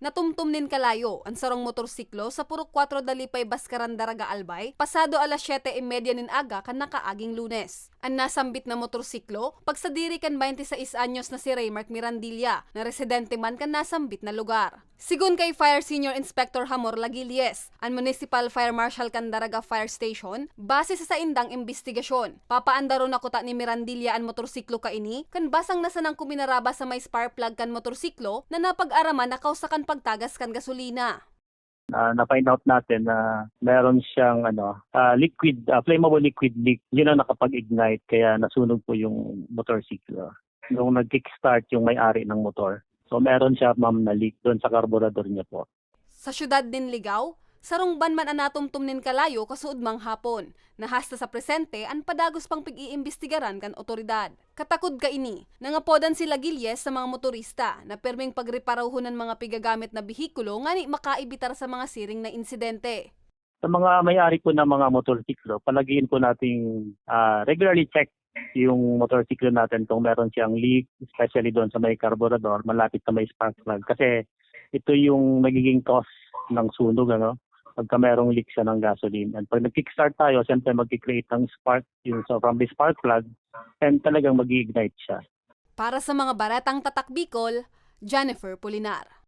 Natumtum nin kalayo ang sarong motorsiklo sa Purok 4 Dalipay Baskaran Daraga Albay, pasado alas 7:30 nin aga kan nakaaging Lunes. Ang nasambit na motorsiklo, pagsadiri kan 26 anyos na si Raymark Mirandilla, na residente man kan nasambit na lugar. Sigun kay Fire Senior Inspector Hamor Lagilies, ang Municipal Fire Marshal kan Daraga Fire Station, base sa indang investigasyon, papaandaro na kuta ni Mirandilla ang motorsiklo kaini, kan basang nasanang kuminaraba sa may spark plug kan motorsiklo na napag-araman na kausakan pagtagas kan gasolina. Na-find out natin na meron siyang flammable liquid leak. Yun ang nakapag-ignite kaya nasunog po yung motorsiklo. Nung nag-kickstart yung may-ari ng motor. So meron siya na leak doon sa karburador niya po. Sa syudad din Ligaw, sarungban man anatumtum nin kalayo kasuod mang hapon. Nahasta sa presente ang padagos pang pag-iimbestigaran kan otoridad. Katakod ka ini, nangapodan sila Gilles sa mga motorista na perming pagreparauhon ng mga pigagamit na bihikulo nga ni makaibitar sa mga siring na insidente. Sa mga may-ari po ng mga motorsiklo, palagiin po nating regularly check yung motorsiklo natin kung meron siyang leak, especially doon sa may carburetor, malapit sa may spark plug. Kasi ito yung magiging cause ng sunog, pagka merong leak siya ng gasoline. And pag nag-kickstart tayo, siyempre mag-create ng spark from the spark plug and talagang mag-ignite siya. Para sa mga baratang tatak Bicol, Jennifer Pulinar.